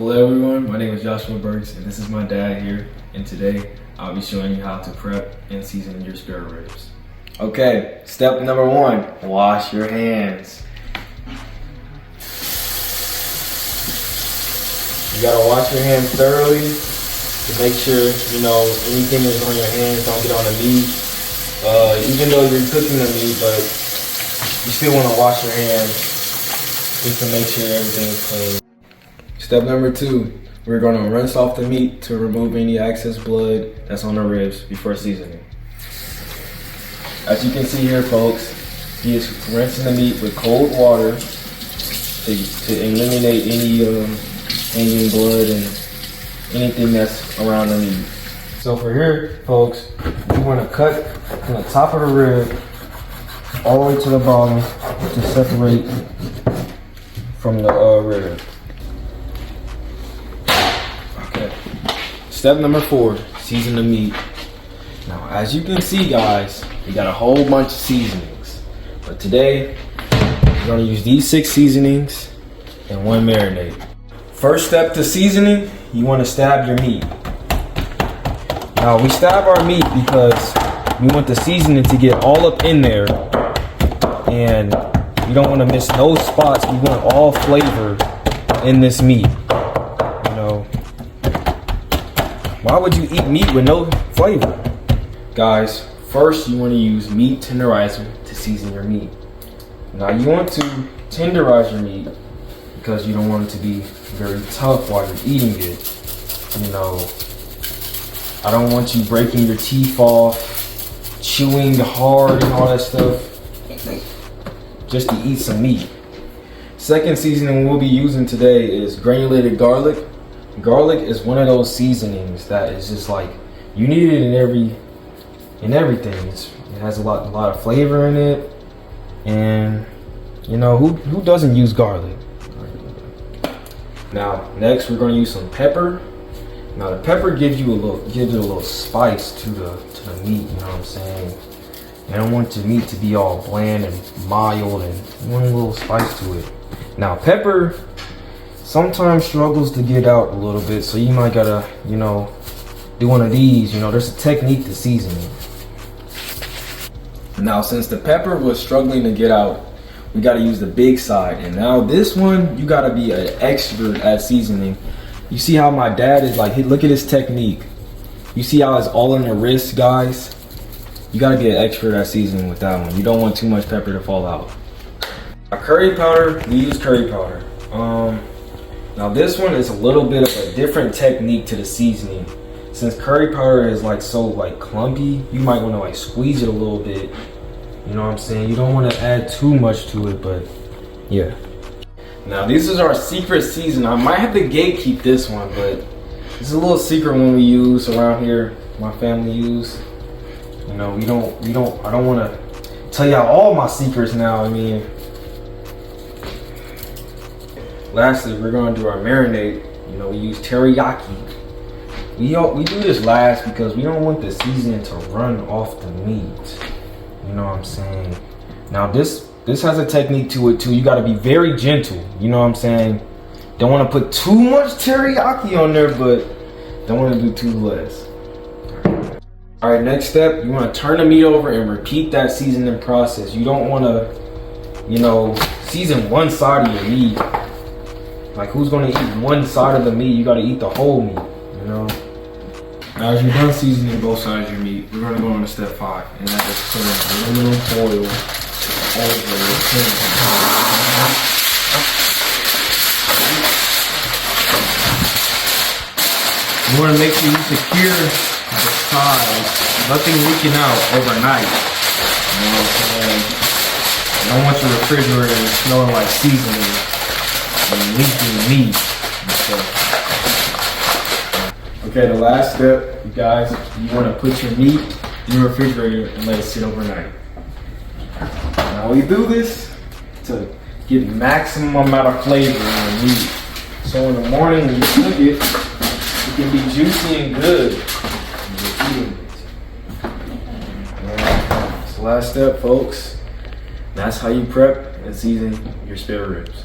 Hello everyone, my name is Joshua Burks and this is my dad here, and today I'll be showing you how to prep and season your spare ribs. Okay, step number 1, wash your hands. You gotta wash your hands thoroughly to make sure, anything that's on your hands don't get on the meat. Even though you're cooking the meat, but you still wanna wash your hands just to make sure everything's clean. Step number 2, we're gonna rinse off the meat to remove any excess blood that's on the ribs before seasoning. As you can see here, folks, he is rinsing the meat with cold water to eliminate any hanging blood and anything that's around the meat. So for here, folks, you wanna cut from the top of the rib all the way to the bottom to separate from the rib. Step number 4, season the meat. Now, as you can see, guys, we got a whole bunch of seasonings. But today, we're gonna use these 6 seasonings and 1 marinade. First step to seasoning, you wanna stab your meat. Now, we stab our meat because we want the seasoning to get all up in there, and you don't wanna miss no spots. We want all flavor in this meat. Why would you eat meat with no flavor? Guys, first you want to use meat tenderizer to season your meat. Now you want to tenderize your meat because you don't want it to be very tough while you're eating it. I don't want you breaking your teeth off, chewing hard and all that stuff just to eat some meat. Second seasoning we'll be using today is granulated garlic. Garlic is one of those seasonings that is just like, you need it in everything. It has a lot of flavor in it, and who doesn't use garlic? Now next we're going to use some pepper. Now the pepper gives it a little spice to the meat. You know what I'm saying? You don't want your meat to be all bland and mild, and you want a little spice to it. Now pepper sometimes struggles to get out a little bit, so you might gotta, do one of these. There's a technique to seasoning. Now, since the pepper was struggling to get out, we gotta use the big side. And now this one, you gotta be an expert at seasoning. You see how my dad is like, look at his technique. You see how it's all in the wrist, guys? You gotta be an expert at seasoning with that one. You don't want too much pepper to fall out. Curry powder, we use curry powder. Now this one is a little bit of a different technique to the seasoning. Since curry powder is so clumpy, you might want to squeeze it a little bit. You know what I'm saying? You don't want to add too much to it, but yeah. Now this is our secret season. I might have to gatekeep this one, but it's a little secret one we use around here. My family use. I don't want to tell y'all all my secrets now. Lastly, we're going to do our marinade. We use teriyaki. We do this last because we don't want the seasoning to run off the meat. You know what I'm saying? Now this has a technique to it too. You got to be very gentle. You know what I'm saying? Don't want to put too much teriyaki on there, but don't want to do too less. All right, next step, you want to turn the meat over and repeat that seasoning process. You don't want to, season one side of your meat. Who's gonna eat one side of the meat? You gotta eat the whole meat, Now, as you're done seasoning both sides of your meat, we're gonna go on to step 5, and that is putting aluminum foil over your pan. You wanna make sure you secure the sides, nothing leaking out overnight. You know what I'm saying? You don't want your refrigerator smelling like seasoning and leaking meat and stuff. Okay, the last step, you guys, you want to put your meat in your refrigerator and let it sit overnight. Now we do this to get maximum amount of flavor in the meat. So in the morning when you cook it, it can be juicy and good when you're eating it. That's the last step, folks. That's how you prep and season your spare ribs.